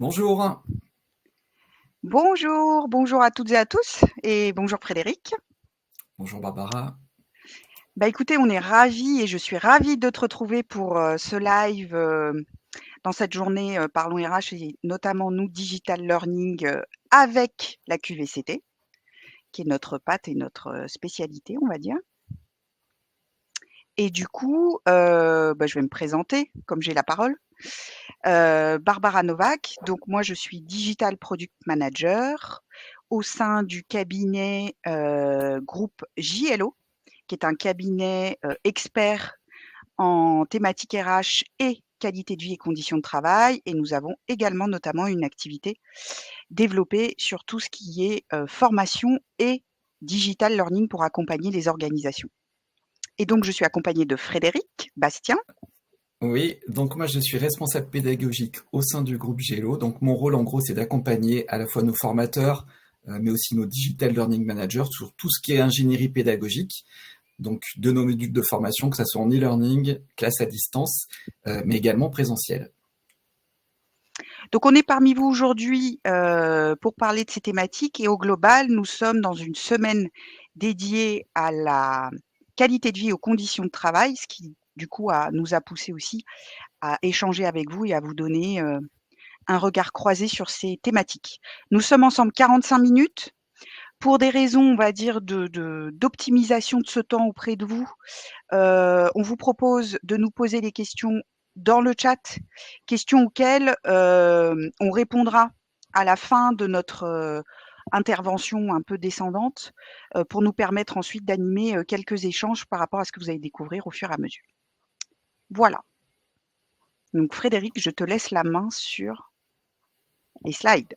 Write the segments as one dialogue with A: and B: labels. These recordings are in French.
A: Bonjour,
B: Bonjour, bonjour à toutes et à tous et bonjour Frédéric.
A: bonjour Barbara.
B: Bah écoutez, on est ravis et je suis ravie de te retrouver pour ce live dans cette journée Parlons RH et notamment nous Digital Learning avec la QVCT, qui est notre patte et notre spécialité, on va dire. Et du coup, je vais me présenter comme j'ai la parole. Barbara Novak, donc moi je suis Digital Product Manager au sein du cabinet groupe JLO, qui est un cabinet expert en thématiques RH et qualité de vie et conditions de travail. Et nous avons également notamment une activité développée sur tout ce qui est formation et digital learning pour accompagner les organisations. Et donc, je suis accompagnée de Frédéric Bastien.
A: Oui, donc moi je suis responsable pédagogique au sein du groupe Gélo. Donc mon rôle en gros c'est d'accompagner à la fois nos formateurs, mais aussi nos digital learning managers sur tout ce qui est ingénierie pédagogique. Donc de nos modules de formation, que ce soit en e-learning, classe à distance, mais également présentiel.
B: Donc, on est parmi vous aujourd'hui pour parler de ces thématiques. Et au global, nous sommes dans une semaine dédiée à la qualité de vie et aux conditions de travail, ce qui, du coup, nous a poussé aussi à échanger avec vous et à vous donner un regard croisé sur ces thématiques. Nous sommes ensemble 45 minutes. Pour des raisons, on va dire, d'optimisation de ce temps auprès de vous, on vous propose de nous poser les questions dans le chat, questions auxquelles on répondra à la fin de notre intervention un peu descendante pour nous permettre ensuite d'animer quelques échanges par rapport à ce que vous allez découvrir au fur et à mesure. Voilà. Donc Frédéric, je te laisse la main sur les slides.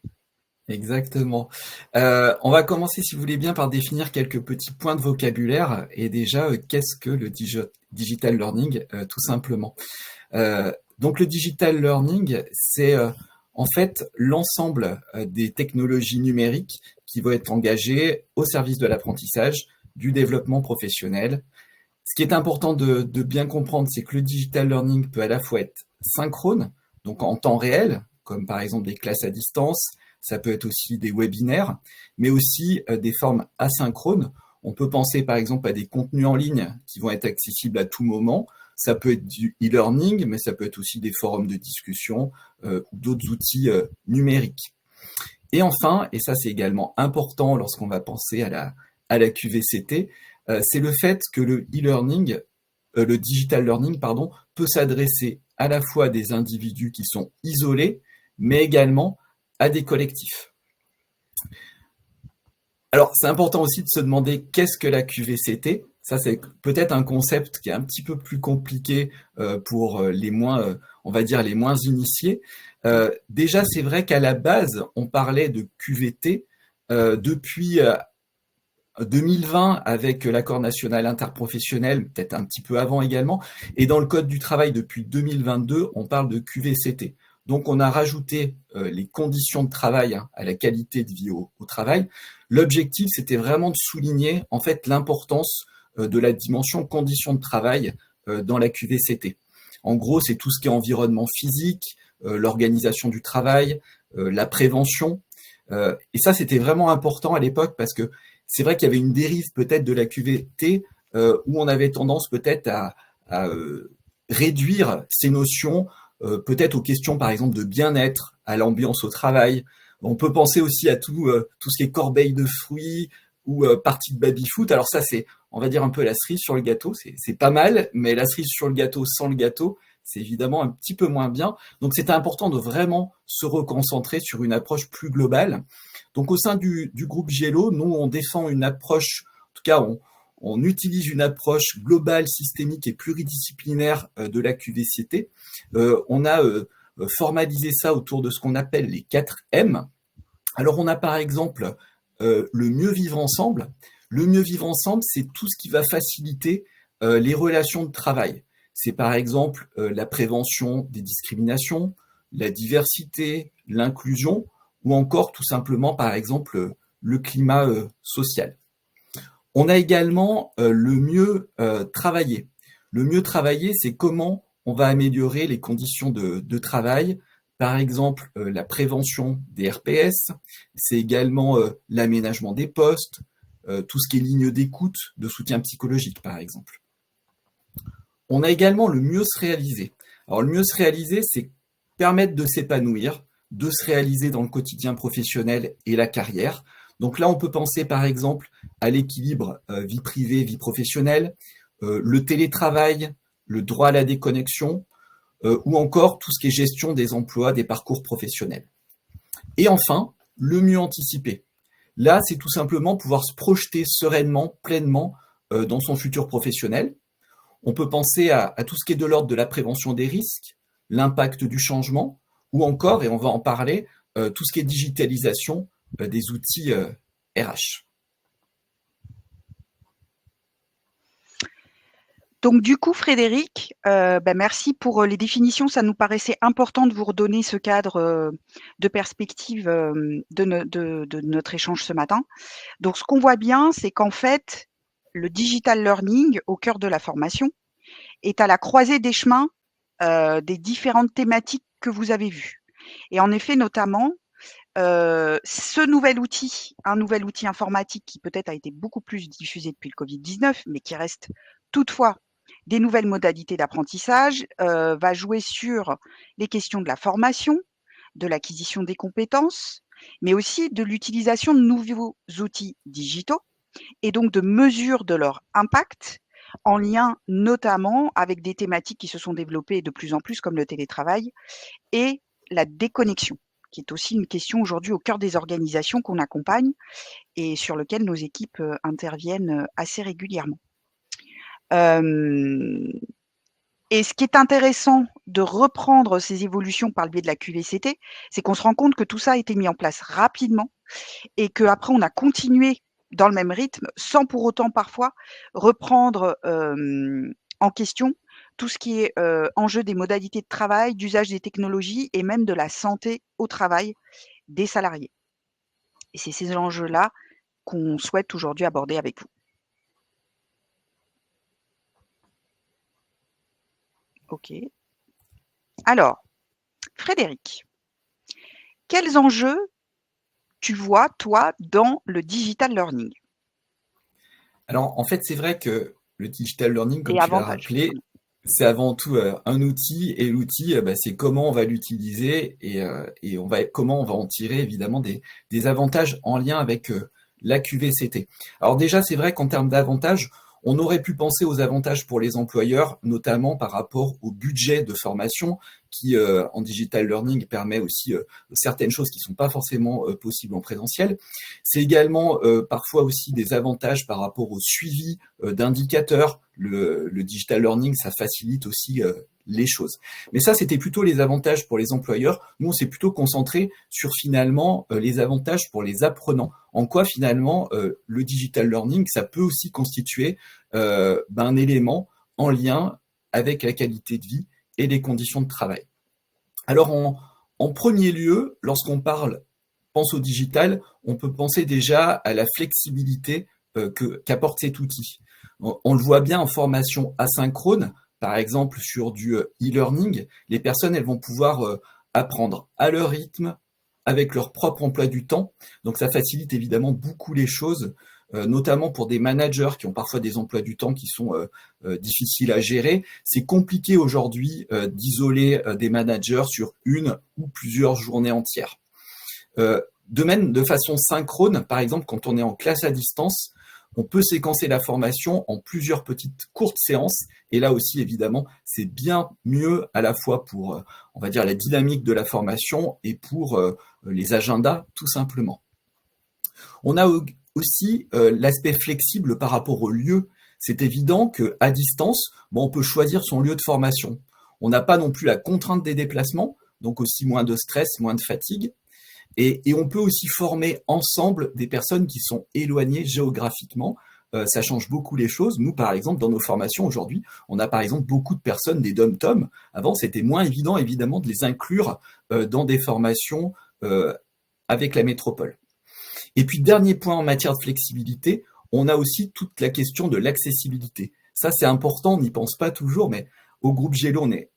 A: Exactement. On va commencer, si vous voulez bien, par définir quelques petits points de vocabulaire. Et déjà, qu'est-ce que le digital learning, tout simplement. Donc le digital learning, c'est en fait l'ensemble des technologies numériques qui vont être engagées au service de l'apprentissage, du développement professionnel. Ce qui est important de bien comprendre, c'est que le digital learning peut à la fois être synchrone, donc en temps réel, comme par exemple des classes à distance, ça peut être aussi des webinaires, mais aussi des formes asynchrones. On peut penser par exemple à des contenus en ligne qui vont être accessibles à tout moment. Ça peut être du e-learning, mais ça peut être aussi des forums de discussion ou d'autres outils numériques. Et enfin, et ça c'est également important lorsqu'on va penser à la QVCT, c'est le fait que le e-learning, le digital learning, pardon, peut s'adresser à la fois à des individus qui sont isolés, mais également à des collectifs. Alors, c'est important aussi de se demander qu'est-ce que la QVCT. Ça, c'est peut-être un concept qui est un petit peu plus compliqué pour les moins, on va dire, les moins initiés. Déjà, c'est vrai qu'à la base, on parlait de QVT depuis 2020 avec l'accord national interprofessionnel, peut-être un petit peu avant également, et dans le Code du travail depuis 2022, on parle de QVCT. Donc on a rajouté les conditions de travail à la qualité de vie au travail. L'objectif, c'était vraiment de souligner en fait l'importance de la dimension conditions de travail dans la QVCT. En gros, c'est tout ce qui est environnement physique, l'organisation du travail, la prévention. Et ça, c'était vraiment important à l'époque parce que c'est vrai qu'il y avait une dérive peut-être de la QVT où on avait tendance peut-être à réduire ces notions peut-être aux questions par exemple de bien-être, à l'ambiance au travail. On peut penser aussi à tout ce qui est corbeille de fruits ou partie de baby-foot. Alors ça, c'est, on va dire, un peu la cerise sur le gâteau. C'est pas mal, mais la cerise sur le gâteau sans le gâteau, c'est évidemment un petit peu moins bien. Donc c'était important de vraiment se reconcentrer sur une approche plus globale. Donc au sein du groupe Gélo, nous, on défend une approche, en tout cas, on utilise une approche globale, systémique et pluridisciplinaire de la QVCT. On a formalisé ça autour de ce qu'on appelle les 4 M. Alors on a par exemple le mieux vivre ensemble. Le mieux vivre ensemble, c'est tout ce qui va faciliter les relations de travail. C'est par exemple la prévention des discriminations, la diversité, l'inclusion, ou encore tout simplement par exemple le climat social. On a également le mieux travailler. Le mieux travailler, c'est comment on va améliorer les conditions de travail par exemple la prévention des RPS, c'est également l'aménagement des postes, tout ce qui est ligne d'écoute, de soutien psychologique par exemple. On a également le mieux se réaliser. Alors le mieux se réaliser, c'est permettre de s'épanouir, de se réaliser dans le quotidien professionnel et la carrière. Donc là, on peut penser par exemple à l'équilibre vie privée, vie professionnelle, le télétravail, le droit à la déconnexion, ou encore tout ce qui est gestion des emplois, des parcours professionnels. Et enfin, le mieux anticiper. Là, c'est tout simplement pouvoir se projeter sereinement, pleinement dans son futur professionnel. On peut penser à tout ce qui est de l'ordre de la prévention des risques, l'impact du changement, ou encore, et on va en parler, tout ce qui est digitalisation des outils RH.
B: Donc du coup, Frédéric, merci pour les définitions. Ça nous paraissait important de vous redonner ce cadre de perspective de notre échange ce matin. Donc ce qu'on voit bien, c'est qu'en fait, le digital learning, au cœur de la formation, est à la croisée des chemins des différentes thématiques que vous avez vues. Et en effet, notamment, ce nouvel outil, un nouvel outil informatique qui peut-être a été beaucoup plus diffusé depuis le Covid-19, mais qui reste toutefois des nouvelles modalités d'apprentissage, va jouer sur les questions de la formation, de l'acquisition des compétences, mais aussi de l'utilisation de nouveaux outils digitaux et donc de mesure de leur impact en lien notamment avec des thématiques qui se sont développées de plus en plus comme le télétravail et la déconnexion, qui est aussi une question aujourd'hui au cœur des organisations qu'on accompagne et sur lequel nos équipes interviennent assez régulièrement. Et ce qui est intéressant de reprendre ces évolutions par le biais de la QVCT, c'est qu'on se rend compte que tout ça a été mis en place rapidement et qu'après on a continué dans le même rythme sans pour autant parfois reprendre en question tout ce qui est enjeu des modalités de travail, d'usage des technologies et même de la santé au travail des salariés. Et c'est ces enjeux-là qu'on souhaite aujourd'hui aborder avec vous. Ok. Alors, Frédéric, quels enjeux tu vois, toi, dans le digital learning?
A: Alors, en fait, c'est vrai que le digital learning, comme
B: Et
A: tu l'as
B: avantages.
A: rappelé, c'est avant tout un outil, et l'outil, c'est comment on va l'utiliser et comment on va en tirer évidemment des avantages en lien avec la QVCT. Alors déjà, c'est vrai qu'en termes d'avantages, on aurait pu penser aux avantages pour les employeurs, notamment par rapport au budget de formation qui, en digital learning, permet aussi certaines choses qui ne sont pas forcément possibles en présentiel. C'est également parfois aussi des avantages par rapport au suivi d'indicateurs. Le digital learning, ça facilite aussi les choses. Mais ça, c'était plutôt les avantages pour les employeurs. Nous, on s'est plutôt concentré sur finalement les avantages pour les apprenants. En quoi finalement le digital learning, ça peut aussi constituer un élément en lien avec la qualité de vie et les conditions de travail. Alors, en premier lieu, lorsqu'on pense au digital, on peut penser déjà à la flexibilité qu'apporte cet outil. On le voit bien en formation asynchrone, par exemple sur du e-learning, les personnes elles vont pouvoir apprendre à leur rythme, avec leur propre emploi du temps. Donc ça facilite évidemment beaucoup les choses, notamment pour des managers qui ont parfois des emplois du temps qui sont difficiles à gérer. C'est compliqué aujourd'hui d'isoler des managers sur une ou plusieurs journées entières. De même, de façon synchrone, par exemple, quand on est en classe à distance, on peut séquencer la formation en plusieurs petites courtes séances. Et là aussi, évidemment, c'est bien mieux à la fois pour, on va dire, la dynamique de la formation et pour les agendas, tout simplement. On a aussi l'aspect flexible par rapport au lieu. C'est évident qu'à distance, on peut choisir son lieu de formation. On n'a pas non plus la contrainte des déplacements, donc aussi moins de stress, moins de fatigue. Et on peut aussi former ensemble des personnes qui sont éloignées géographiquement. Ça change beaucoup les choses. Nous, par exemple, dans nos formations aujourd'hui, on a par exemple beaucoup de personnes des dom-tom. Avant, c'était moins évident, évidemment, de les inclure dans des formations avec la métropole. Et puis, dernier point en matière de flexibilité, on a aussi toute la question de l'accessibilité. Ça, c'est important, on n'y pense pas toujours, mais au groupe Gélo, on est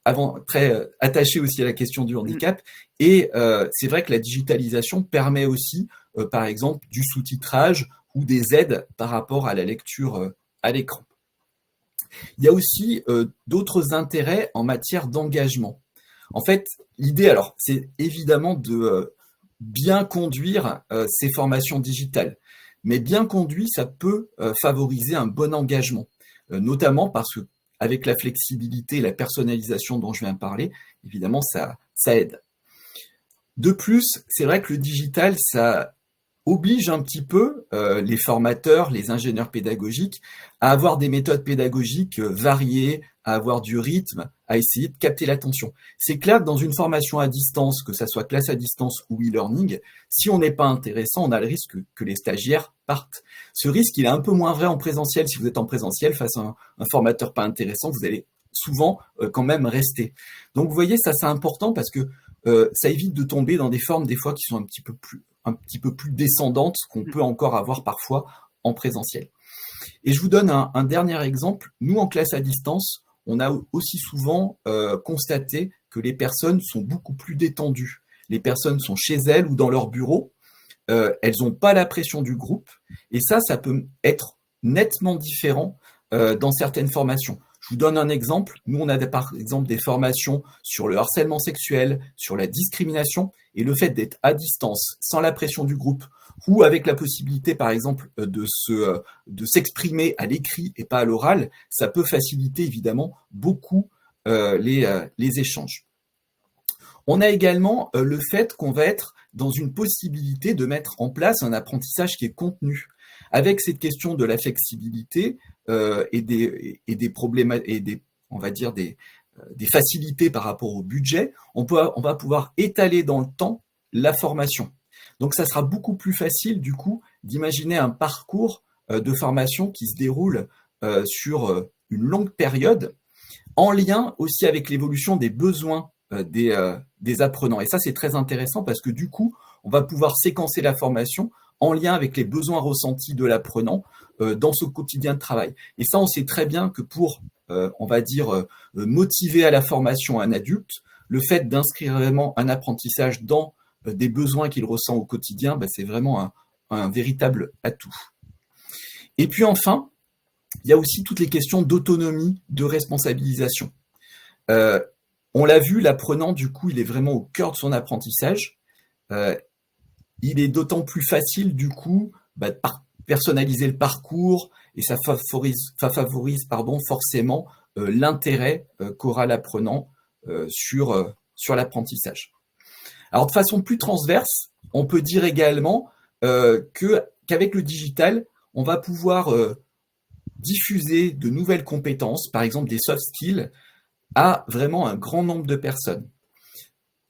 A: très attaché aussi à la question du handicap. Et c'est vrai que la digitalisation permet aussi, par exemple, du sous-titrage ou des aides par rapport à la lecture à l'écran. Il y a aussi d'autres intérêts en matière d'engagement. En fait, l'idée, alors, c'est évidemment de bien conduire ces formations digitales. Mais bien conduit, ça peut favoriser un bon engagement, notamment parce que avec la flexibilité et la personnalisation dont je viens de parler, évidemment, ça aide. De plus, c'est vrai que le digital, ça oblige un petit peu les formateurs, les ingénieurs pédagogiques à avoir des méthodes pédagogiques variées, à avoir du rythme, à essayer de capter l'attention. C'est clair que dans une formation à distance, que ça soit classe à distance ou e-learning, si on n'est pas intéressant, on a le risque que les stagiaires partent. Ce risque, il est un peu moins vrai en présentiel. Si vous êtes en présentiel face à un formateur pas intéressant, vous allez souvent quand même rester. Donc vous voyez, ça c'est important parce que ça évite de tomber dans des formes des fois qui sont un petit peu plus descendantes qu'on peut encore avoir parfois en présentiel. Et je vous donne un dernier exemple. Nous, en classe à distance, on a aussi souvent constaté que les personnes sont beaucoup plus détendues. Les personnes sont chez elles ou dans leur bureau. Elles n'ont pas la pression du groupe. Et ça peut être nettement différent dans certaines formations. Je vous donne un exemple. Nous, on a par exemple des formations sur le harcèlement sexuel, sur la discrimination, et le fait d'être à distance, sans la pression du groupe, ou avec la possibilité, par exemple, de s'exprimer à l'écrit et pas à l'oral, ça peut faciliter évidemment beaucoup les échanges. On a également le fait qu'on va être dans une possibilité de mettre en place un apprentissage qui est contenu. Avec cette question de la flexibilité et des problèmes et on va dire des facilités par rapport au budget, on va pouvoir étaler dans le temps la formation. Donc ça sera beaucoup plus facile du coup d'imaginer un parcours de formation qui se déroule sur une longue période, en lien aussi avec l'évolution des besoins des apprenants. Et ça, c'est très intéressant parce que du coup, on va pouvoir séquencer la formation en lien avec les besoins ressentis de l'apprenant dans ce quotidien de travail. Et ça, on sait très bien que pour, on va dire, motiver à la formation un adulte, le fait d'inscrire vraiment un apprentissage dans des besoins qu'il ressent au quotidien, c'est vraiment un véritable atout. Et puis enfin, il y a aussi toutes les questions d'autonomie, de responsabilisation. On l'a vu, l'apprenant, du coup, il est vraiment au cœur de son apprentissage. Il est d'autant plus facile, du coup, de personnaliser le parcours et ça favorise forcément l'intérêt qu'aura l'apprenant sur l'apprentissage. Alors, de façon plus transverse, on peut dire également qu'avec le digital, on va pouvoir diffuser de nouvelles compétences, par exemple des soft skills, à vraiment un grand nombre de personnes.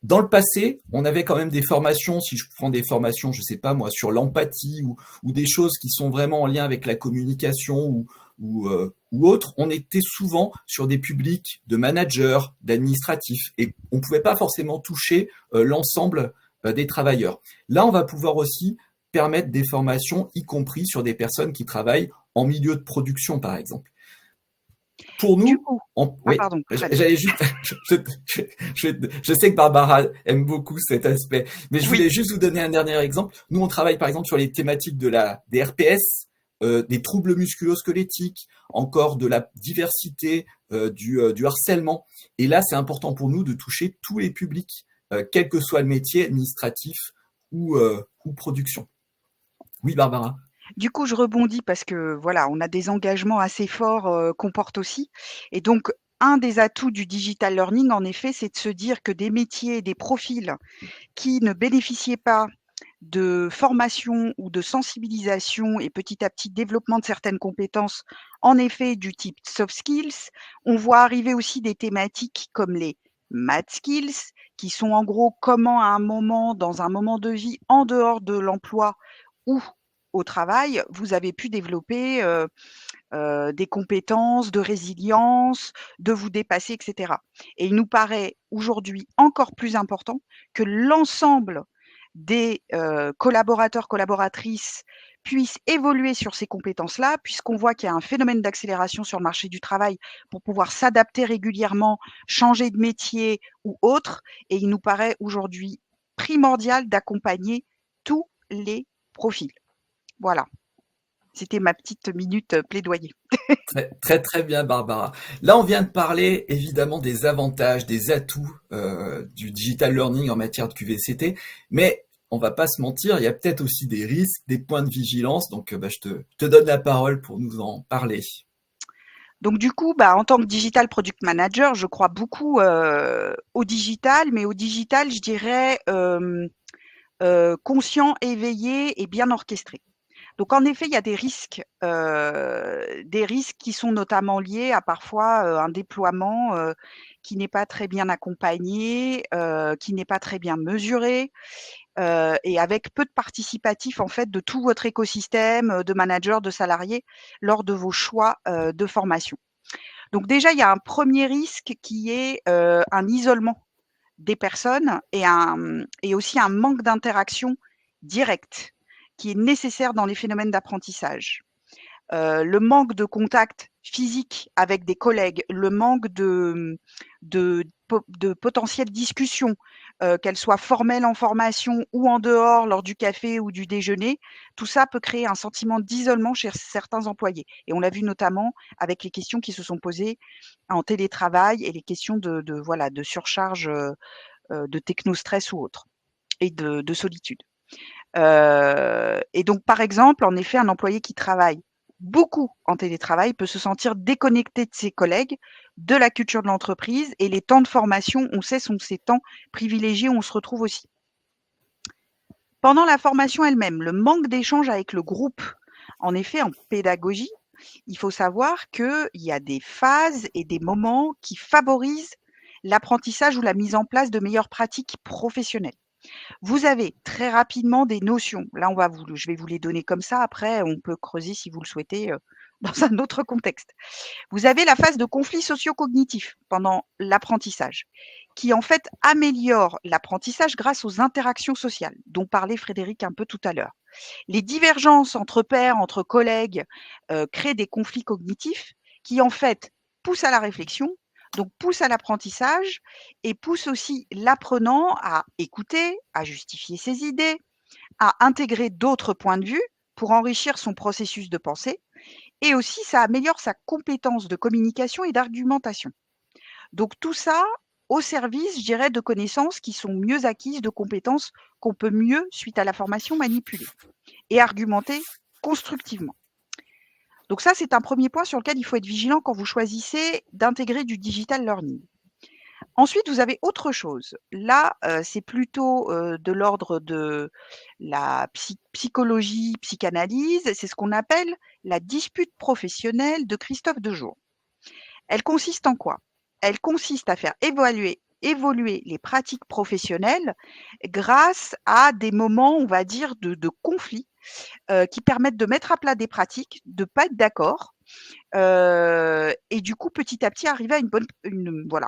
A: Dans le passé, on avait quand même des formations, si je prends des formations, je sais pas moi, sur l'empathie ou des choses qui sont vraiment en lien avec la communication ou autre, on était souvent sur des publics de managers, d'administratifs, et on pouvait pas forcément toucher l'ensemble des travailleurs. Là, on va pouvoir aussi permettre des formations, y compris sur des personnes qui travaillent en milieu de production, par exemple. Pour nous,
B: pardon.
A: j'allais juste, je sais que Barbara aime beaucoup cet aspect, mais je voulais juste vous donner un dernier exemple. Nous, on travaille par exemple sur les thématiques des RPS, des troubles musculo-squelettiques, encore de la diversité, du harcèlement. Et là, c'est important pour nous de toucher tous les publics, quel que soit le métier administratif ou production. Oui, Barbara.
B: Du coup, je rebondis parce que voilà, on a des engagements assez forts qu'on porte aussi. Et donc, un des atouts du digital learning, en effet, c'est de se dire que des métiers, des profils qui ne bénéficiaient pas de formation ou de sensibilisation et petit à petit développement de certaines compétences, en effet, du type soft skills. On voit arriver aussi des thématiques comme les math skills, qui sont en gros comment à un moment, dans un moment de vie en dehors de l'emploi ou au travail, vous avez pu développer des compétences de résilience, de vous dépasser, et cetera. Et il nous paraît aujourd'hui encore plus important que l'ensemble des collaborateurs, collaboratrices puissent évoluer sur ces compétences-là, puisqu'on voit qu'il y a un phénomène d'accélération sur le marché du travail pour pouvoir s'adapter régulièrement, changer de métier ou autre. Et il nous paraît aujourd'hui primordial d'accompagner tous les profils. Voilà, c'était ma petite minute plaidoyer.
A: Très, très, très bien, Barbara. Là, on vient de parler évidemment des avantages, des atouts du digital learning en matière de QVCT, mais on va pas se mentir, il y a peut-être aussi des risques, des points de vigilance. Donc, je te donne la parole pour nous en parler.
B: Donc du coup, en tant que digital product manager, je crois beaucoup au digital, mais au digital, je dirais conscient, éveillé et bien orchestré. Donc en effet, il y a des risques qui sont notamment liés à parfois un déploiement qui n'est pas très bien accompagné, qui n'est pas très bien mesuré, et avec peu de participatif en fait de tout votre écosystème de managers, de salariés lors de vos choix de formation. Donc déjà, il y a un premier risque qui est un isolement des personnes et aussi un manque d'interaction directe qui est nécessaire dans les phénomènes d'apprentissage. Le manque de contact physique avec des collègues, le manque de potentielles discussions, qu'elles soient formelles en formation ou en dehors lors du café ou du déjeuner, tout ça peut créer un sentiment d'isolement chez certains employés. Et on l'a vu notamment avec les questions qui se sont posées en télétravail et les questions de surcharge de technostress ou autre et de solitude. Et donc, par exemple, en effet, un employé qui travaille beaucoup en télétravail peut se sentir déconnecté de ses collègues, de la culture de l'entreprise et les temps de formation, on sait, sont ces temps privilégiés où on se retrouve aussi. Pendant la formation elle-même, le manque d'échange avec le groupe. En effet, en pédagogie, il faut savoir qu'il y a des phases et des moments qui favorisent l'apprentissage ou la mise en place de meilleures pratiques professionnelles. Vous avez très rapidement des notions. Là, je vais vous les donner comme ça. Après, on peut creuser si vous le souhaitez dans un autre contexte. Vous avez la phase de conflit socio-cognitif pendant l'apprentissage, qui en fait améliore l'apprentissage grâce aux interactions sociales, dont parlait Frédéric un peu tout à l'heure. Les divergences entre pairs, entre collègues, créent des conflits cognitifs qui en fait poussent à la réflexion, donc poussent à l'apprentissage et poussent aussi l'apprenant à écouter, à justifier ses idées, à intégrer d'autres points de vue pour enrichir son processus de pensée et aussi ça améliore sa compétence de communication et d'argumentation. Donc tout ça au service, je dirais, de connaissances qui sont mieux acquises, de compétences qu'on peut mieux, suite à la formation, manipuler et argumenter constructivement. Donc ça, c'est un premier point sur lequel il faut être vigilant quand vous choisissez d'intégrer du digital learning. Ensuite, vous avez autre chose. Là, c'est plutôt de l'ordre de la psychologie, psychanalyse. C'est ce qu'on appelle la dispute professionnelle de Christophe Dejour. Elle consiste en quoi? Elle consiste à faire évoluer les pratiques professionnelles grâce à des moments, on va dire, de conflit qui permettent de mettre à plat des pratiques, de ne pas être d'accord, et du coup, petit à petit, arriver à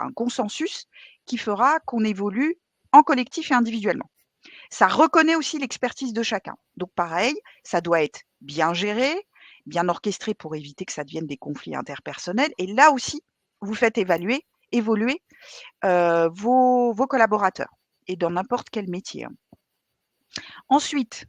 B: un consensus qui fera qu'on évolue en collectif et individuellement. Ça reconnaît aussi l'expertise de chacun. Donc pareil, ça doit être bien géré, bien orchestré pour éviter que ça devienne des conflits interpersonnels. Et là aussi, vous faites évoluer vos collaborateurs et dans n'importe quel métier. Ensuite,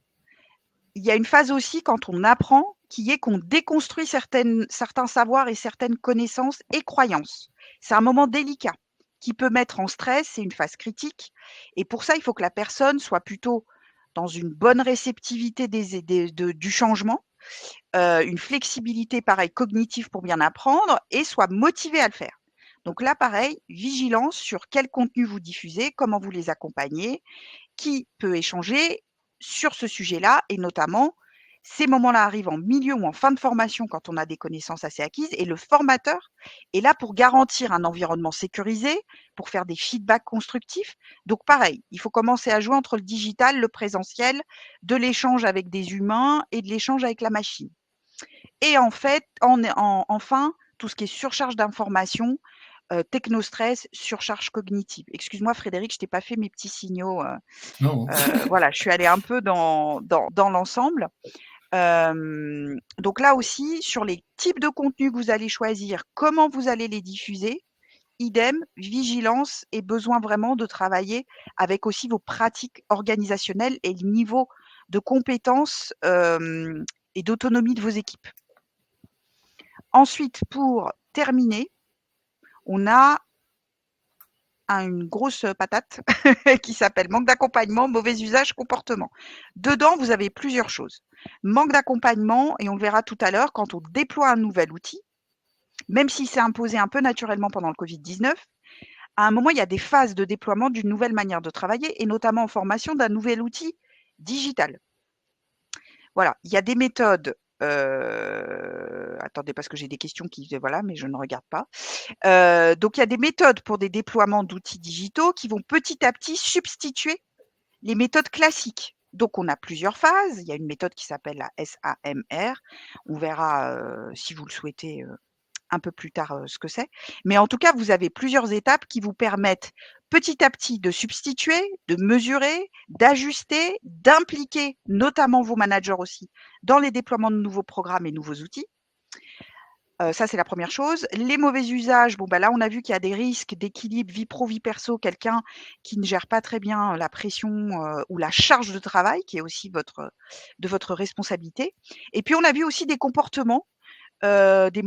B: il y a une phase aussi quand on apprend qui est qu'on déconstruit certains savoirs et certaines connaissances et croyances. C'est un moment délicat qui peut mettre en stress, c'est une phase critique. Et pour ça, il faut que la personne soit plutôt dans une bonne réceptivité du changement, une flexibilité pareil cognitive pour bien apprendre et soit motivée à le faire. Donc là, pareil, vigilance sur quel contenu vous diffusez, comment vous les accompagnez, qui peut échanger sur ce sujet-là et notamment, ces moments-là arrivent en milieu ou en fin de formation quand on a des connaissances assez acquises et le formateur est là pour garantir un environnement sécurisé, pour faire des feedbacks constructifs. Donc pareil, il faut commencer à jouer entre le digital, le présentiel, de l'échange avec des humains et de l'échange avec la machine. Et en fait, enfin, tout ce qui est surcharge d'informations, technostress, surcharge cognitive. Excuse-moi Frédéric, je t'ai pas fait mes petits signaux.
A: Non.
B: Voilà, je suis allée un peu dans l'ensemble. Donc là aussi, sur les types de contenus que vous allez choisir, comment vous allez les diffuser, idem, vigilance et besoin vraiment de travailler avec aussi vos pratiques organisationnelles et le niveau de compétences et d'autonomie de vos équipes. Ensuite, pour terminer, on a une grosse patate qui s'appelle manque d'accompagnement, mauvais usage, comportement. Dedans, vous avez plusieurs choses. Manque d'accompagnement, et on le verra tout à l'heure, quand on déploie un nouvel outil, même s'il s'est imposé un peu naturellement pendant le Covid-19, à un moment, il y a des phases de déploiement d'une nouvelle manière de travailler et notamment en formation d'un nouvel outil digital. Voilà, il y a des méthodes. Attendez, parce que j'ai des questions qui, voilà, mais je ne regarde pas. Donc, il y a des méthodes pour des déploiements d'outils digitaux qui vont petit à petit substituer les méthodes classiques. Donc, on a plusieurs phases. Il y a une méthode qui s'appelle la SAMR. On verra, si vous le souhaitez, un peu plus tard ce que c'est. Mais en tout cas, vous avez plusieurs étapes qui vous permettent petit à petit de substituer, de mesurer, d'ajuster, d'impliquer notamment vos managers aussi dans les déploiements de nouveaux programmes et nouveaux outils. Ça, c'est la première chose. Les mauvais usages, bon, bah là, on a vu qu'il y a des risques d'équilibre vie pro, vie perso, quelqu'un qui ne gère pas très bien la pression ou la charge de travail, qui est aussi de votre responsabilité. Et puis, on a vu aussi des comportements, des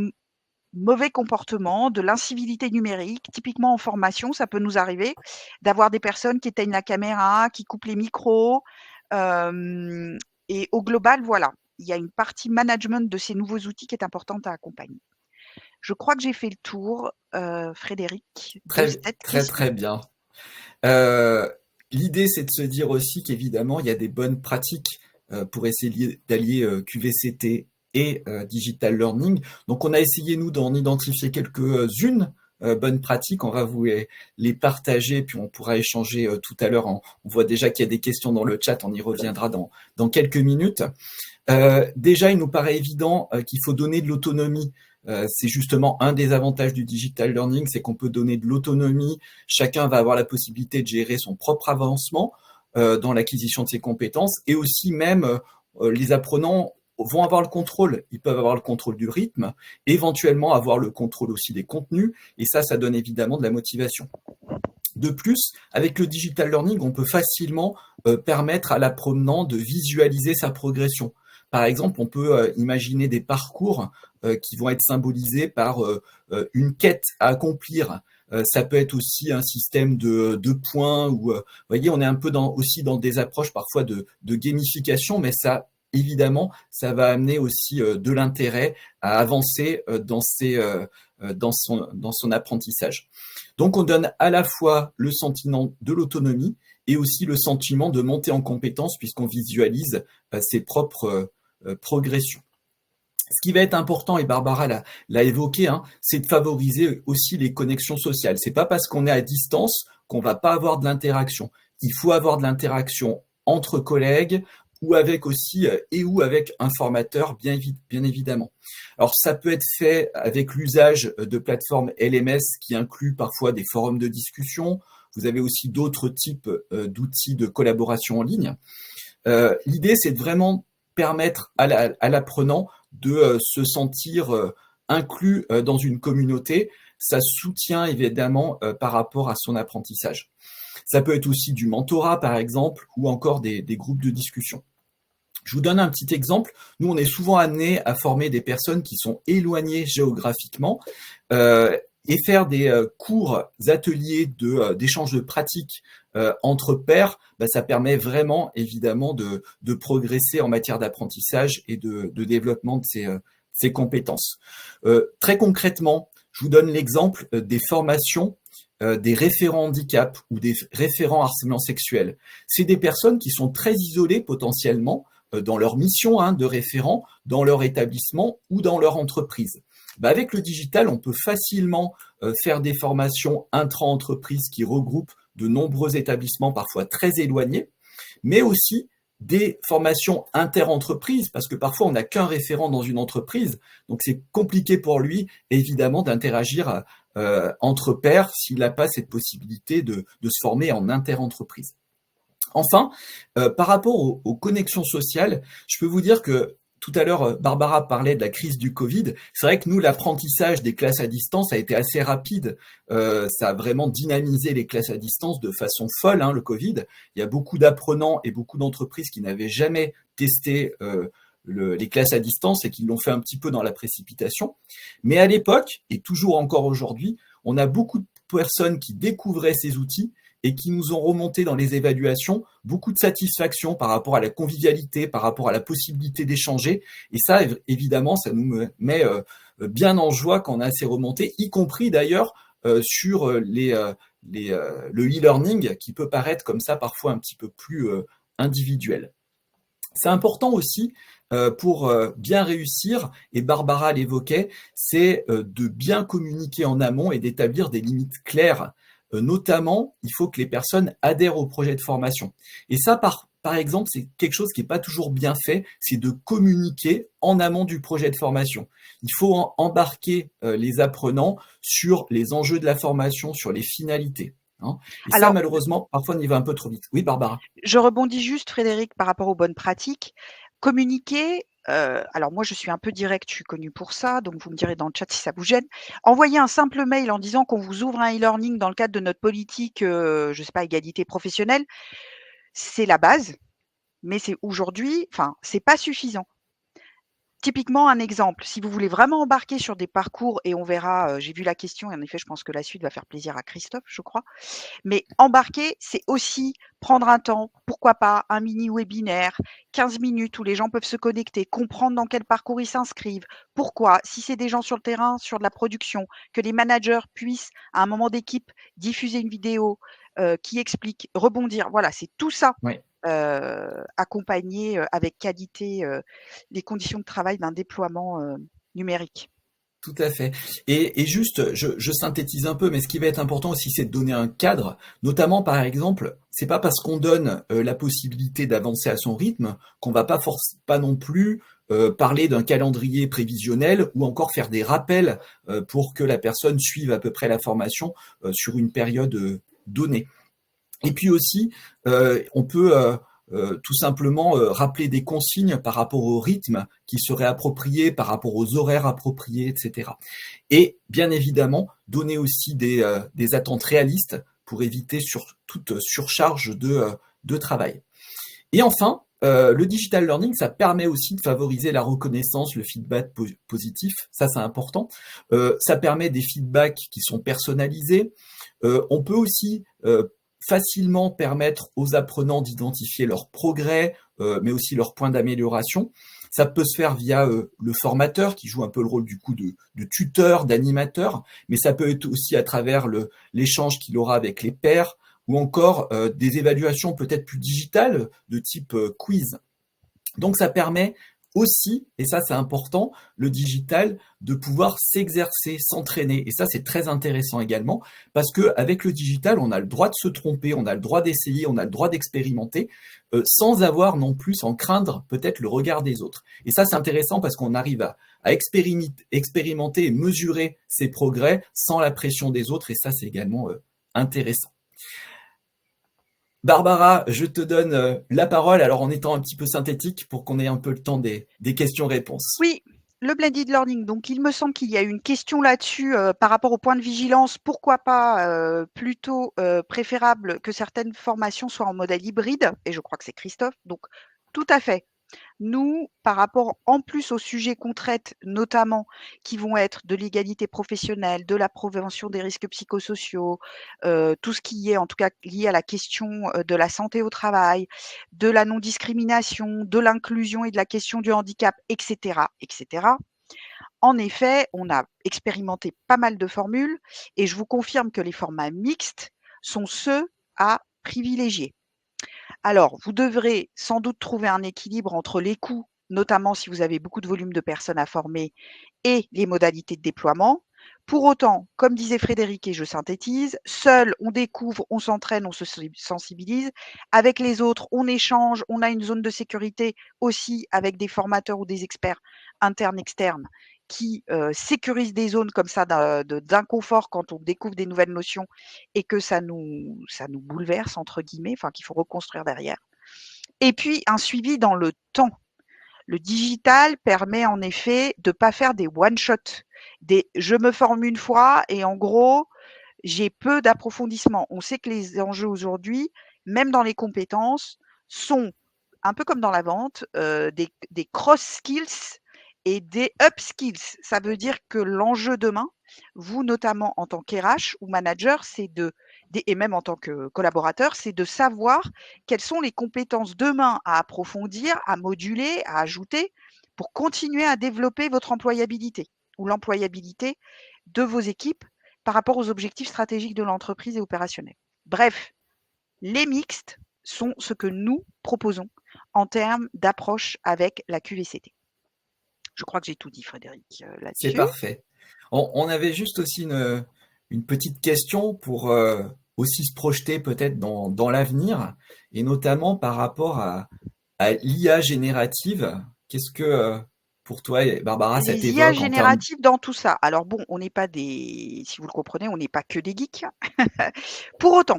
B: mauvais comportements, de l'incivilité numérique. Typiquement en formation, ça peut nous arriver d'avoir des personnes qui éteignent la caméra, qui coupent les micros. Et au global, voilà, il y a une partie management de ces nouveaux outils qui est importante à accompagner. Je crois que j'ai fait le tour, Frédéric, de
A: Très,
B: cette
A: très,
B: question.
A: très bien. Euh, L'idée, c'est de se dire aussi qu'évidemment, il y a des bonnes pratiques pour essayer d'allier QVCT et digital learning. Donc, on a essayé, nous, d'en identifier quelques-unes bonnes pratiques. On va vous les partager, puis on pourra échanger tout à l'heure. On voit déjà qu'il y a des questions dans le chat, on y reviendra dans quelques minutes. Déjà, il nous paraît évident qu'il faut donner de l'autonomie. C'est justement un des avantages du digital learning, c'est qu'on peut donner de l'autonomie. Chacun va avoir la possibilité de gérer son propre avancement dans l'acquisition de ses compétences, et aussi même les apprenants vont avoir le contrôle. Ils peuvent avoir le contrôle du rythme, éventuellement avoir le contrôle aussi des contenus, et ça donne évidemment de la motivation. De plus, avec le digital learning, on peut facilement permettre à l'apprenant de visualiser sa progression. Par exemple, on peut imaginer des parcours qui vont être symbolisés par une quête à accomplir. Ça peut être aussi un système de points. Ou, vous voyez, on est un peu aussi dans des approches parfois de gamification, mais ça, évidemment, ça va amener aussi de l'intérêt à avancer dans son apprentissage. Donc, on donne à la fois le sentiment de l'autonomie et aussi le sentiment de monter en compétence puisqu'on visualise ses propres progressions. Ce qui va être important, et Barbara l'a évoqué, c'est de favoriser aussi les connexions sociales. C'est pas parce qu'on est à distance qu'on va pas avoir de l'interaction. Il faut avoir de l'interaction entre collègues ou avec aussi ou avec un formateur, bien évidemment. Alors ça peut être fait avec l'usage de plateformes LMS qui incluent parfois des forums de discussion. Vous avez aussi d'autres types d'outils de collaboration en ligne. L'idée, c'est de vraiment permettre à l'apprenant de se sentir inclus dans une communauté. Ça soutient évidemment par rapport à son apprentissage. Ça peut être aussi du mentorat, par exemple, ou encore des groupes de discussion. Je vous donne un petit exemple. Nous, on est souvent amenés à former des personnes qui sont éloignées géographiquement et faire des courts ateliers d'échange de pratiques entre pairs. Ça permet vraiment, évidemment, de progresser en matière d'apprentissage et de développement de ses compétences. Très concrètement, je vous donne l'exemple des formations des référents handicap ou des référents harcèlement sexuel. C'est des personnes qui sont très isolées potentiellement dans leur mission de référent, dans leur établissement ou dans leur entreprise. Avec le digital, on peut facilement faire des formations intra-entreprises qui regroupent de nombreux établissements parfois très éloignés, mais aussi des formations inter-entreprises, parce que parfois on n'a qu'un référent dans une entreprise, donc c'est compliqué pour lui, évidemment, d'interagir entre pairs s'il n'a pas cette possibilité de se former en inter-entreprise. Enfin, par rapport aux connexions sociales, je peux vous dire que tout à l'heure, Barbara parlait de la crise du Covid. C'est vrai que nous, l'apprentissage des classes à distance a été assez rapide. Ça a vraiment dynamisé les classes à distance de façon folle, hein, le Covid. Il y a beaucoup d'apprenants et beaucoup d'entreprises qui n'avaient jamais testé les classes à distance et qui l'ont fait un petit peu dans la précipitation. Mais à l'époque, et toujours encore aujourd'hui, on a beaucoup de personnes qui découvraient ces outils et qui nous ont remonté dans les évaluations beaucoup de satisfaction par rapport à la convivialité, par rapport à la possibilité d'échanger. Et ça, évidemment, ça nous met bien en joie quand on a ces remontées, y compris d'ailleurs sur le e-learning qui peut paraître comme ça parfois un petit peu plus individuel. C'est important aussi pour bien réussir, et Barbara l'évoquait, c'est de bien communiquer en amont et d'établir des limites claires. Notamment, il faut que les personnes adhèrent au projet de formation. Et ça, par exemple, c'est quelque chose qui n'est pas toujours bien fait, c'est de communiquer en amont du projet de formation. Il faut embarquer les apprenants sur les enjeux de la formation, sur les finalités. Hein. Et ça,
B: Alors,
A: malheureusement, parfois on y va un peu trop vite. Oui, Barbara.
B: je rebondis juste, Frédéric, par rapport aux bonnes pratiques. Communiquer, alors moi je suis un peu directe, je suis connue pour ça, donc vous me direz dans le chat si ça vous gêne. Envoyer un simple mail en disant qu'on vous ouvre un e-learning dans le cadre de notre politique, je sais pas, égalité professionnelle, c'est la base, mais c'est aujourd'hui, enfin, c'est pas suffisant. Typiquement, un exemple, si vous voulez vraiment embarquer sur des parcours, et on verra, j'ai vu la question, et en effet, je pense que la suite va faire plaisir à Christophe, je crois. Mais embarquer, c'est aussi prendre un temps, pourquoi pas un mini webinaire, 15 minutes où les gens peuvent se connecter, comprendre dans quel parcours ils s'inscrivent. Pourquoi, si c'est des gens sur le terrain, sur de la production, que les managers puissent, à un moment d'équipe, diffuser une vidéo qui explique, rebondir. Voilà, c'est tout ça.
A: Oui.
B: Accompagner avec qualité les conditions de travail d'un déploiement numérique.
A: Tout à fait. Et juste, je synthétise un peu, mais ce qui va être important aussi, c'est de donner un cadre. Notamment, par exemple, c'est pas parce qu'on donne la possibilité d'avancer à son rythme qu'on va pas non plus parler d'un calendrier prévisionnel ou encore faire des rappels pour que la personne suive à peu près la formation sur une période donnée. Et puis aussi, on peut tout simplement rappeler des consignes par rapport au rythme qui serait approprié, par rapport aux horaires appropriés, etc. Et bien évidemment, donner aussi des attentes réalistes pour éviter toute surcharge de travail. Et enfin, le digital learning, ça permet aussi de favoriser la reconnaissance, le feedback positif, ça c'est important. Ça permet des feedbacks qui sont personnalisés. On peut aussi facilement permettre aux apprenants d'identifier leurs progrès, mais aussi leurs points d'amélioration. Ça peut se faire via le formateur qui joue un peu le rôle du coup de tuteur, d'animateur, mais ça peut être aussi à travers l'échange qu'il aura avec les pairs ou encore des évaluations peut-être plus digitales de type quiz. Donc ça permet aussi, et ça c'est important, le digital, de pouvoir s'exercer, s'entraîner. Et ça c'est très intéressant également, parce qu'avec le digital, on a le droit de se tromper, on a le droit d'essayer, on a le droit d'expérimenter, sans avoir non plus en craindre peut-être le regard des autres. Et ça c'est intéressant parce qu'on arrive à expérimenter et mesurer ses progrès sans la pression des autres, et ça c'est également intéressant. Barbara, je te donne la parole, alors en étant un petit peu synthétique pour qu'on ait un peu le temps des questions-réponses.
B: Oui, le blended learning. Donc, il me semble qu'il y a une question là-dessus par rapport au point de vigilance. Pourquoi pas plutôt préférable que certaines formations soient en modèle hybride? Et je crois que c'est Christophe. Donc, tout à fait. Nous, par rapport en plus aux sujets qu'on traite, notamment qui vont être de l'égalité professionnelle, de la prévention des risques psychosociaux, tout ce qui est en tout cas lié à la question de la santé au travail, de la non-discrimination, de l'inclusion et de la question du handicap, etc., etc. En effet, on a expérimenté pas mal de formules et je vous confirme que les formats mixtes sont ceux à privilégier. Alors, vous devrez sans doute trouver un équilibre entre les coûts, notamment si vous avez beaucoup de volume de personnes à former, et les modalités de déploiement. Pour autant, comme disait Frédéric, et je synthétise, seul on découvre, on s'entraîne, on se sensibilise. Avec les autres, on échange, on a une zone de sécurité aussi avec des formateurs ou des experts internes, externes qui sécurise des zones comme ça d'inconfort quand on découvre des nouvelles notions et que ça nous bouleverse, entre guillemets, enfin qu'il faut reconstruire derrière. Et puis un suivi dans le temps. Le digital permet en effet de ne pas faire des one-shot, des je me forme une fois et en gros, j'ai peu d'approfondissement. On sait que les enjeux aujourd'hui, même dans les compétences, sont un peu comme dans la vente, des cross skills et des up skills. Ça veut dire que l'enjeu demain, vous notamment en tant qu'RH ou manager, et même en tant que collaborateur, c'est de savoir quelles sont les compétences demain à approfondir, à moduler, à ajouter pour continuer à développer votre employabilité ou l'employabilité de vos équipes par rapport aux objectifs stratégiques de l'entreprise et opérationnels. Bref, les mixtes sont ce que nous proposons en termes d'approche avec la QVCT. Je crois que j'ai tout dit, Frédéric,
A: C'est
B: là-dessus.
A: parfait. On avait juste aussi une petite question pour aussi se projeter peut-être dans l'avenir, et notamment par rapport à l'IA générative. Qu'est-ce que, pour toi, Barbara, ça
B: Les IA
A: t'évoque en termes...
B: génératives dans tout ça. Alors bon, on n'est pas si vous le comprenez, on n'est pas que des geeks. Pour autant,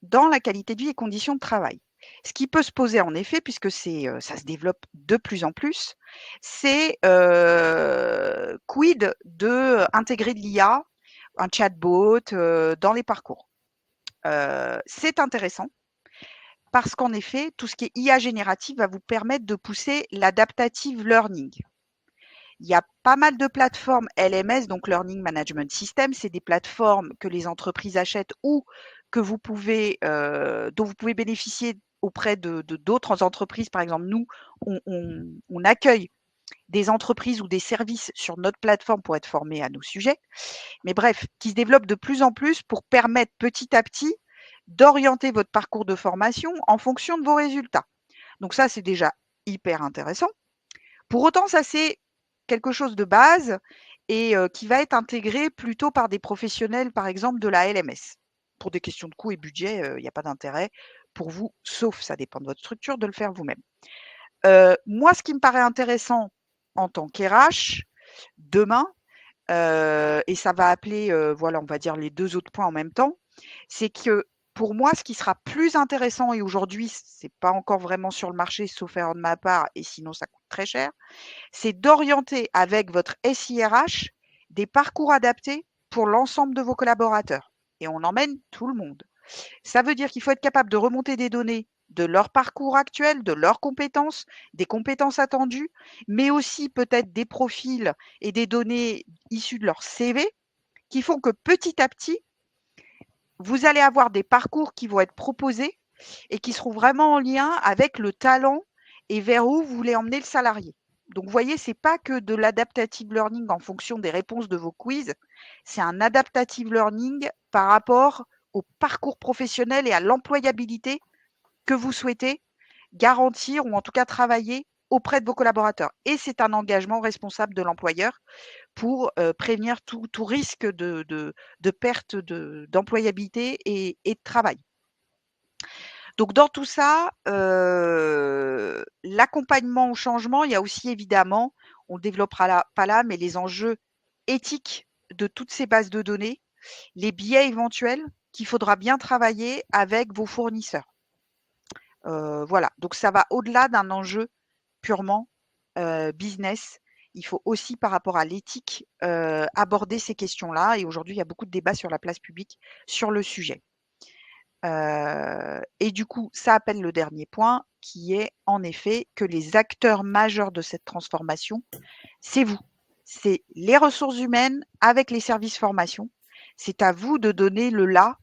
B: dans la qualité de vie et conditions de travail, ce qui peut se poser en effet, puisque ça se développe de plus en plus, c'est quid de intégrer de l'IA, un chatbot dans les parcours. C'est intéressant parce qu'en effet, tout ce qui est IA générative va vous permettre de pousser l'adaptative learning. Il y a pas mal de plateformes LMS, donc Learning Management System. C'est des plateformes que les entreprises achètent ou que dont vous pouvez bénéficier auprès de d'autres entreprises. Par exemple, nous, on accueille des entreprises ou des services sur notre plateforme pour être formés à nos sujets. Mais bref, qui se développent de plus en plus pour permettre petit à petit d'orienter votre parcours de formation en fonction de vos résultats. Donc ça, c'est déjà hyper intéressant. Pour autant, ça, c'est quelque chose de base et qui va être intégré plutôt par des professionnels, par exemple, de la LMS. Pour des questions de coût et budget, il n'y a pas d'intérêt pour vous, sauf ça dépend de votre structure, de le faire vous-même. Moi, ce qui me paraît intéressant en tant qu'RH, demain, et ça va appeler, voilà, on va dire les 2 autres points en même temps, c'est que pour moi, ce qui sera plus intéressant et aujourd'hui, c'est pas encore vraiment sur le marché, sauf erreur de ma part et sinon ça coûte très cher, c'est d'orienter avec votre SIRH des parcours adaptés pour l'ensemble de vos collaborateurs et on emmène tout le monde. Ça veut dire qu'il faut être capable de remonter des données de leur parcours actuel, de leurs compétences, des compétences attendues, mais aussi peut-être des profils et des données issues de leur CV qui font que petit à petit, vous allez avoir des parcours qui vont être proposés et qui seront vraiment en lien avec le talent et vers où vous voulez emmener le salarié. Donc, vous voyez, ce n'est pas que de l'adaptative learning en fonction des réponses de vos quiz, c'est un adaptative learning par rapport au parcours professionnel et à l'employabilité que vous souhaitez garantir ou en tout cas travailler auprès de vos collaborateurs. Et c'est un engagement responsable de l'employeur pour prévenir tout risque de perte d'employabilité et de travail. Donc dans tout ça, l'accompagnement au changement, il y a aussi évidemment, on ne le développera pas là, mais les enjeux éthiques de toutes ces bases de données, les biais éventuels qu'il faudra bien travailler avec vos fournisseurs. Voilà, donc ça va au-delà d'un enjeu purement business. Il faut aussi, par rapport à l'éthique, aborder ces questions-là et aujourd'hui, il y a beaucoup de débats sur la place publique sur le sujet. Et du coup, ça appelle le dernier point qui est en effet que les acteurs majeurs de cette transformation, c'est vous. C'est les ressources humaines avec les services formation. C'est à vous de donner le là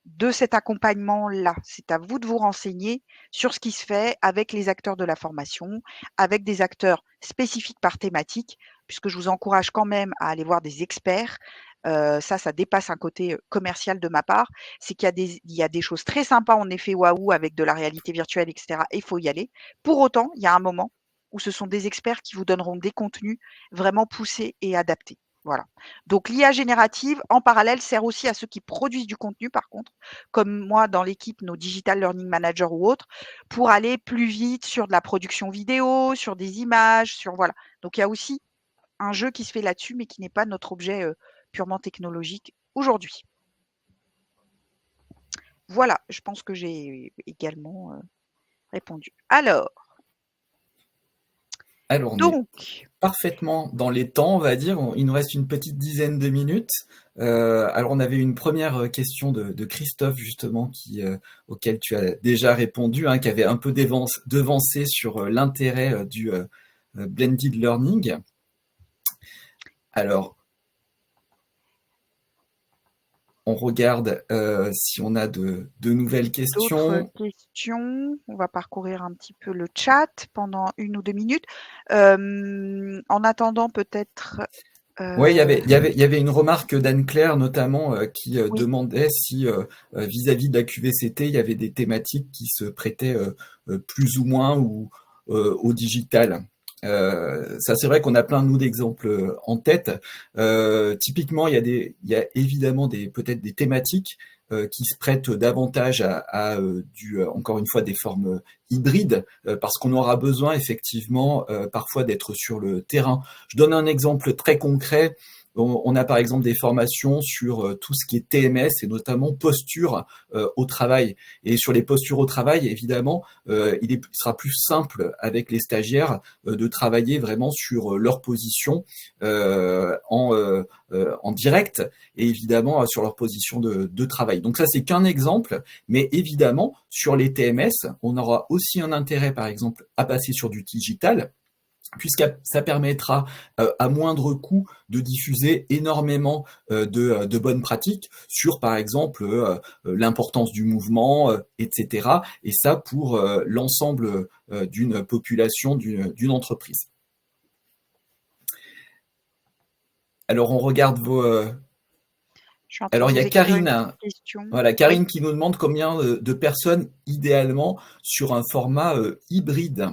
B: de cet accompagnement-là. C'est à vous de vous renseigner sur ce qui se fait avec les acteurs de la formation, avec des acteurs spécifiques par thématique, puisque je vous encourage quand même à aller voir des experts. Ça dépasse un côté commercial de ma part. C'est qu'il y a des choses très sympas, en effet, waouh, avec de la réalité virtuelle, etc. Et il faut y aller. Pour autant, il y a un moment où ce sont des experts qui vous donneront des contenus vraiment poussés et adaptés. Voilà. Donc l'IA générative, en parallèle, sert aussi à ceux qui produisent du contenu, par contre, comme moi dans l'équipe, nos digital learning managers ou autres, pour aller plus vite sur de la production vidéo, sur des images, sur voilà. Donc il y a aussi un jeu qui se fait là-dessus, mais qui n'est pas notre objet purement technologique aujourd'hui. Voilà, je pense que j'ai également répondu. Alors,
A: on est
B: donc,
A: parfaitement dans les temps, on va dire. Il nous reste une petite dizaine de minutes. Alors, on avait une première question de Christophe, justement, auquel tu as déjà répondu, hein, qui avait un peu devancé sur l'intérêt du blended learning. Alors, on regarde si on a de nouvelles
B: d'autres
A: questions.
B: questions. On va parcourir un petit peu le chat pendant 1 ou 2 minutes. En attendant, peut-être.
A: Oui, il y avait une remarque d'Anne-Claire notamment qui
B: Oui.
A: demandait si vis-à-vis de la QVCT, il y avait des thématiques qui se prêtaient plus ou moins au digital. Ça, c'est vrai qu'on a plein nous d'exemples en tête. Typiquement, il y a évidemment peut-être des thématiques qui se prêtent davantage encore une fois, des formes hybrides, parce qu'on aura besoin effectivement parfois d'être sur le terrain. Je donne un exemple très concret. On a par exemple des formations sur tout ce qui est TMS et notamment posture au travail. Et sur les postures au travail, évidemment, il sera plus simple avec les stagiaires de travailler vraiment sur leur position en direct et évidemment sur leur position de travail. Donc ça, c'est qu'un exemple, mais évidemment, sur les TMS, on aura aussi un intérêt, par exemple, à passer sur du digital, puisque ça permettra à moindre coût de diffuser énormément de bonnes pratiques sur, par exemple, l'importance du mouvement, etc. Et ça pour l'ensemble d'une population, d'une entreprise. Alors, on regarde vos...
B: Je suis en train
A: Alors,
B: de
A: il y
B: vous
A: a
B: écrire une
A: Karine,
B: petite
A: hein.
B: question.
A: Voilà,
B: Oui.
A: Karine qui nous demande combien de personnes idéalement sur un format hybride.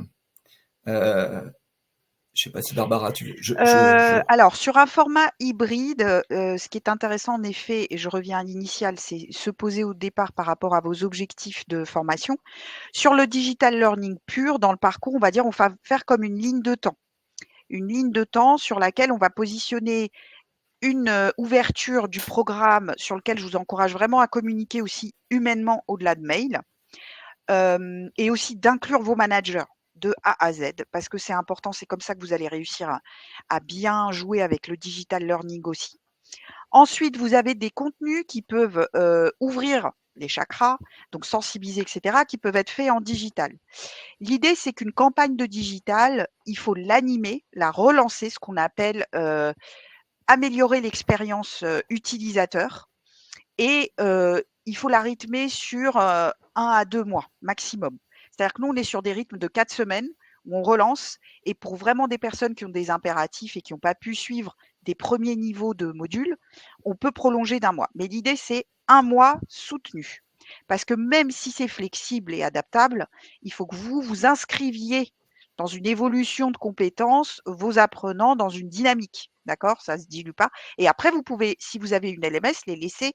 A: Je sais pas si Barbara, tu veux.
B: Alors, sur un format hybride, ce qui est intéressant en effet, et je reviens à l'initial, c'est se poser au départ par rapport à vos objectifs de formation. Sur le digital learning pur, dans le parcours, on va dire, on va faire comme une ligne de temps. Une ligne de temps sur laquelle on va positionner une ouverture du programme sur lequel je vous encourage vraiment à communiquer aussi humainement au-delà de mail, et aussi d'inclure vos managers de A à Z parce que c'est important, c'est comme ça que vous allez réussir à bien jouer avec le digital learning aussi. Ensuite, vous avez des contenus qui peuvent ouvrir les chakras, donc sensibiliser, etc., qui peuvent être faits en digital. L'idée, c'est qu'une campagne de digital, il faut l'animer, la relancer, ce qu'on appelle améliorer l'expérience utilisateur et il faut la rythmer sur 1 à 2 mois maximum. C'est-à-dire que nous, on est sur des rythmes de 4 semaines où on relance et pour vraiment des personnes qui ont des impératifs et qui n'ont pas pu suivre des premiers niveaux de modules, on peut prolonger d'1 mois. Mais l'idée, c'est 1 mois soutenu. Parce que même si c'est flexible et adaptable, il faut que vous vous inscriviez dans une évolution de compétences, vos apprenants dans une dynamique. D'accord? Ça se dilue pas. Et après, vous pouvez, si vous avez une LMS, les laisser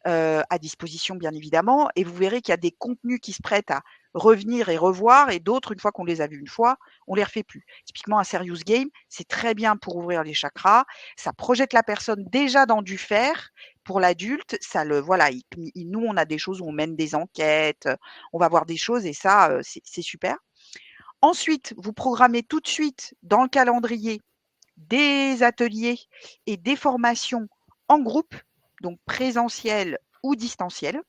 B: à disposition bien évidemment et vous verrez qu'il y a des contenus qui se prêtent à revenir et revoir et d'autres, une fois qu'on les a vus une fois, on les refait plus. Typiquement un serious game, c'est très bien pour ouvrir les chakras, ça projette la personne déjà dans du faire. Pour l'adulte, ça le voilà, nous on a des choses où on mène des enquêtes, on va voir des choses et ça, c'est super. Ensuite, vous programmez tout de suite dans le calendrier des ateliers et des formations en groupe, donc présentiel ou distanciel.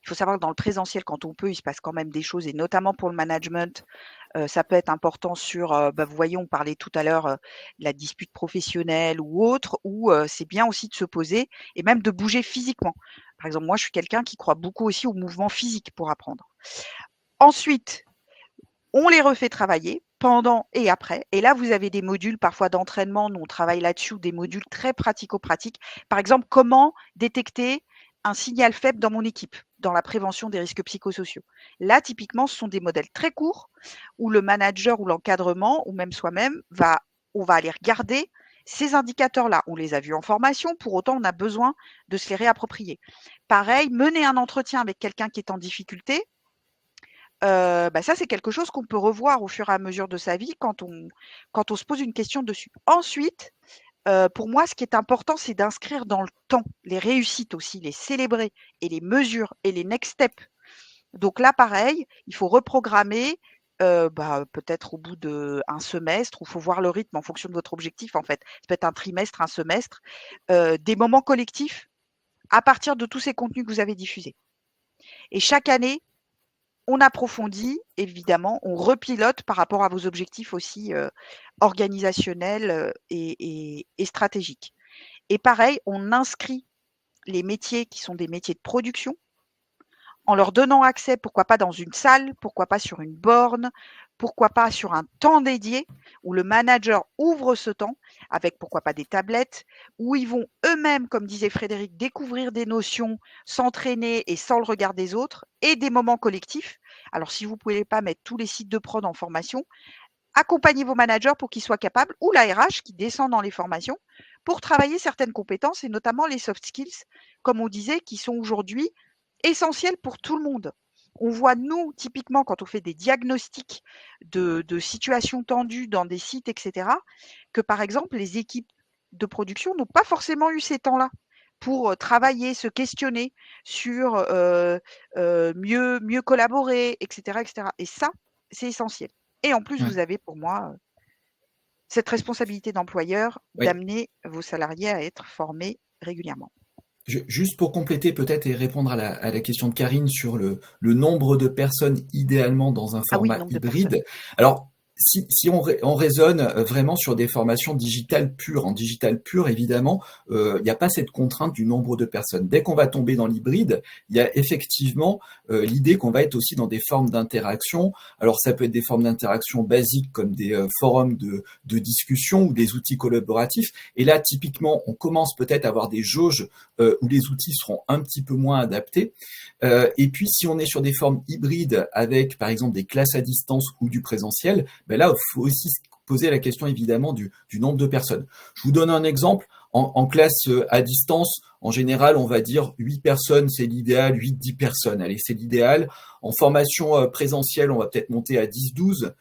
B: Il faut savoir que dans le présentiel, quand on peut, il se passe quand même des choses et notamment pour le management, ça peut être important sur, vous voyez, on parlait tout à l'heure, de la dispute professionnelle ou autre, où, c'est bien aussi de se poser et même de bouger physiquement. Par exemple, moi, je suis quelqu'un qui croit beaucoup aussi au mouvement physique pour apprendre. Ensuite, on les refait travailler pendant et après. Et là, vous avez des modules parfois d'entraînement, nous on travaille là-dessus, des modules très pratico-pratiques. Par exemple, comment détecter un signal faible dans mon équipe, dans la prévention des risques psychosociaux. Là, typiquement, ce sont des modèles très courts où le manager ou l'encadrement, ou même soi-même, on va aller regarder ces indicateurs-là. On les a vus en formation, pour autant, on a besoin de se les réapproprier. Pareil, mener un entretien avec quelqu'un qui est en difficulté, ça, c'est quelque chose qu'on peut revoir au fur et à mesure de sa vie quand on se pose une question dessus. Ensuite, pour moi, ce qui est important, c'est d'inscrire dans le temps les réussites aussi, les célébrer et les mesures et les next steps. Donc là, pareil, il faut reprogrammer, peut-être au bout d'1 semestre, où il faut voir le rythme en fonction de votre objectif, en fait. Ça peut être un trimestre, un semestre, des moments collectifs à partir de tous ces contenus que vous avez diffusés. Et chaque année, on approfondit, évidemment, on repilote par rapport à vos objectifs aussi, organisationnels, et stratégiques. Et pareil, on inscrit les métiers qui sont des métiers de production en leur donnant accès, pourquoi pas dans une salle, pourquoi pas sur une borne, pourquoi pas sur un temps dédié où le manager ouvre ce temps avec pourquoi pas des tablettes, où ils vont eux-mêmes, comme disait Frédéric, découvrir des notions, s'entraîner et sans le regard des autres, et des moments collectifs. Alors si vous ne pouvez pas mettre tous les sites de prod en formation, accompagnez vos managers pour qu'ils soient capables, ou la RH qui descend dans les formations, pour travailler certaines compétences et notamment les soft skills, comme on disait, qui sont aujourd'hui essentielles pour tout le monde. On voit, nous, typiquement, quand on fait des diagnostics de situations tendues dans des sites, etc., que par exemple, les équipes de production n'ont pas forcément eu ces temps-là pour travailler, se questionner sur mieux collaborer, etc., etc. Et ça, c'est essentiel. Et en plus,
A: Ouais.
B: vous avez pour moi cette responsabilité d'employeur
A: Oui.
B: d'amener vos salariés à être formés régulièrement.
A: Juste pour compléter peut-être et répondre à la question de Karine sur le nombre de personnes idéalement dans un
B: Ah oui,
A: format
B: nombre de personnes.
A: hybride. Alors, si on raisonne vraiment sur des formations digitales pures, en digital pur, évidemment, il n'y a pas cette contrainte du nombre de personnes. Dès qu'on va tomber dans l'hybride, il y a effectivement l'idée qu'on va être aussi dans des formes d'interaction. Alors, ça peut être des formes d'interaction basiques comme des forums de discussion ou des outils collaboratifs. Et là, typiquement, on commence peut-être à avoir des jauges où les outils seront un petit peu moins adaptés. Et puis, si on est sur des formes hybrides avec, par exemple, des classes à distance ou du présentiel, ben là, il faut aussi se poser la question, évidemment, du nombre de personnes. Je vous donne un exemple. En classe à distance, en général, on va dire 8 personnes, c'est l'idéal, 8-10 personnes. Allez, c'est l'idéal. En formation présentielle, on va peut-être monter à 10-12,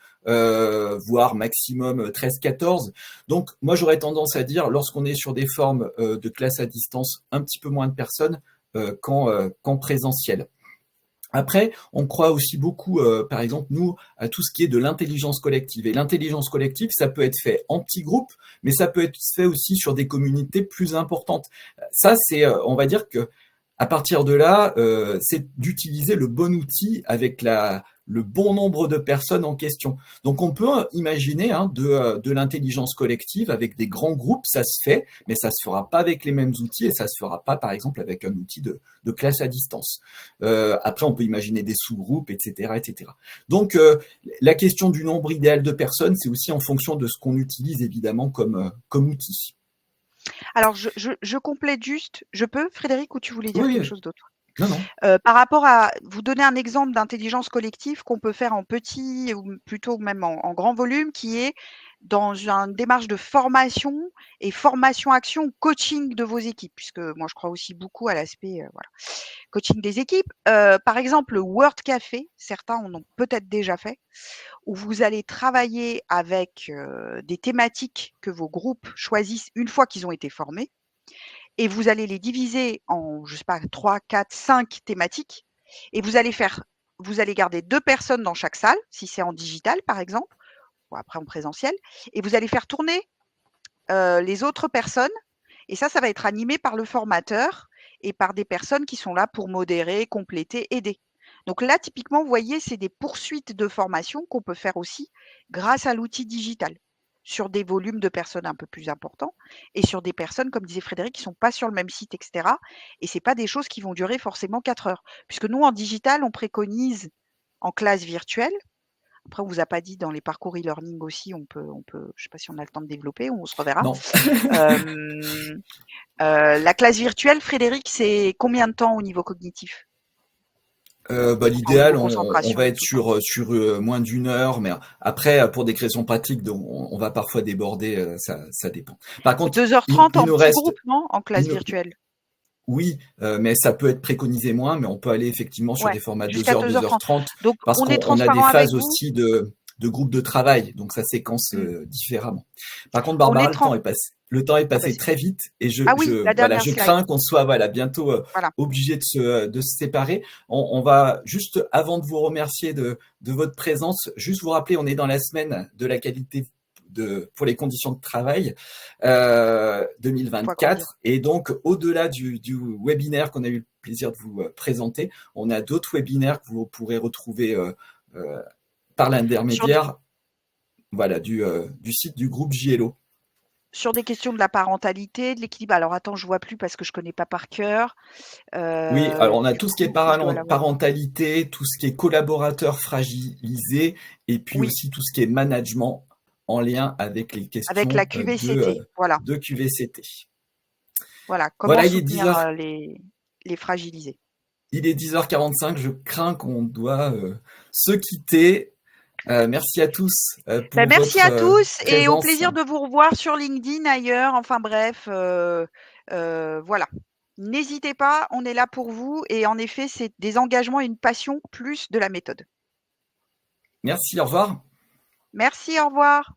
A: voire maximum 13-14. Donc, moi, j'aurais tendance à dire, lorsqu'on est sur des formes de classe à distance, un petit peu moins de personnes qu'en présentiel. Après, on croit aussi beaucoup, par exemple, nous, à tout ce qui est de l'intelligence collective. Et l'intelligence collective, ça peut être fait en petits groupes, mais ça peut être fait aussi sur des communautés plus importantes. Ça, c'est, on va dire que à partir de là, c'est d'utiliser le bon outil avec le bon nombre de personnes en question. Donc on peut imaginer de l'intelligence collective avec des grands groupes, ça se fait, mais ça se fera pas avec les mêmes outils et ça se fera pas, par exemple, avec un outil de classe à distance. Après, on peut imaginer des sous-groupes, etc., etc. Donc la question du nombre idéal de personnes, c'est aussi en fonction de ce qu'on utilise évidemment comme outil.
B: Alors, je complète juste. Je peux, Frédéric, ou tu voulais dire
A: Oui,
B: quelque chose d'autre?
A: non, non.
B: Par rapport à vous donner un exemple d'intelligence collective qu'on peut faire en petit ou plutôt même en grand volume, qui est dans une démarche de formation et formation-action, coaching de vos équipes, puisque moi je crois aussi beaucoup à l'aspect voilà, coaching des équipes. Par exemple, le Word Café, certains en ont peut-être déjà fait, où vous allez travailler avec des thématiques que vos groupes choisissent une fois qu'ils ont été formés. Et vous allez les diviser en, je sais pas, 3, 4, 5 thématiques. Et vous allez garder 2 personnes dans chaque salle, si c'est en digital, par exemple, ou après en présentiel. Et vous allez faire tourner les autres personnes. Et ça va être animé par le formateur et par des personnes qui sont là pour modérer, compléter, aider. Donc là, typiquement, vous voyez, c'est des poursuites de formation qu'on peut faire aussi grâce à l'outil digital sur des volumes de personnes un peu plus importants et sur des personnes, comme disait Frédéric, qui ne sont pas sur le même site, etc. Et ce n'est pas des choses qui vont durer forcément 4 heures. Puisque nous, en digital, on préconise en classe virtuelle. Après, on ne vous a pas dit dans les parcours e-learning aussi, je ne sais pas si on a le temps de développer, on se reverra.
A: Non.
B: La classe virtuelle, Frédéric, c'est combien de temps au niveau cognitif? Au
A: L'idéal,
B: niveau
A: on
B: concentration
A: va
B: et
A: être
B: tout, quoi.
A: sur moins d'1 heure, mais après, pour des raisons pratiques, on va parfois déborder, ça dépend. Par contre,
B: 2h30
A: il
B: en
A: nous
B: petit
A: reste,
B: groupe, non? En
A: il
B: classe
A: nous,
B: virtuelle.
A: Oui, mais ça peut être préconisé moins, mais on peut aller effectivement sur
B: Ouais,
A: des formats 2
B: jusqu'à
A: heures,
B: 2h30.
A: 2h30,
B: Donc
A: parce
B: on est
A: qu'on a des
B: transparent avec
A: phases
B: vous?
A: aussi de groupes de travail, donc ça séquence
B: Mmh.
A: différemment. Par contre,
B: On est
A: Barbara,
B: tran
A: le temps est
B: ah bah,
A: passé
B: c'est
A: très vite et
B: ah oui, la
A: voilà,
B: dernière
A: je
B: slide.
A: crains qu'on soit voilà, bientôt
B: Voilà.
A: obligé de se séparer. On va juste, avant de vous remercier de votre présence, juste vous rappeler, on est dans la semaine de la qualité pour les conditions de travail
B: Faut agrandir.
A: 2024. Et donc, au-delà du webinaire qu'on a eu le plaisir de vous présenter, on a d'autres webinaires que vous pourrez retrouver par
B: Sur des
A: l'intermédiaire voilà, du site du groupe JLO.
B: Sur des questions de la parentalité, de l'équilibre. Alors attends, je vois plus parce que je connais pas par cœur.
A: Oui, alors on a
B: Du
A: tout ce qui est
B: coup, je dois l'avoir.
A: parentalité, tout ce qui est collaborateur fragilisé, et puis
B: Oui,
A: aussi tout ce qui est management en lien avec les
B: avec la
A: questions
B: QVCT. Voilà,
A: de QVCT.
B: voilà. Comment
A: Voilà, il est 10
B: soutenir
A: heures.
B: les fragilisés.
A: Il est 10h45, je crains qu'on doit se quitter. Merci à tous
B: Ben,
A: pour
B: merci
A: votre
B: à tous et au
A: présence.
B: plaisir de vous revoir sur LinkedIn, ailleurs. Enfin bref, voilà. N'hésitez pas, on est là pour vous et en effet, c'est des engagements et une passion plus de la méthode.
A: Merci, au revoir.
B: Merci, au revoir.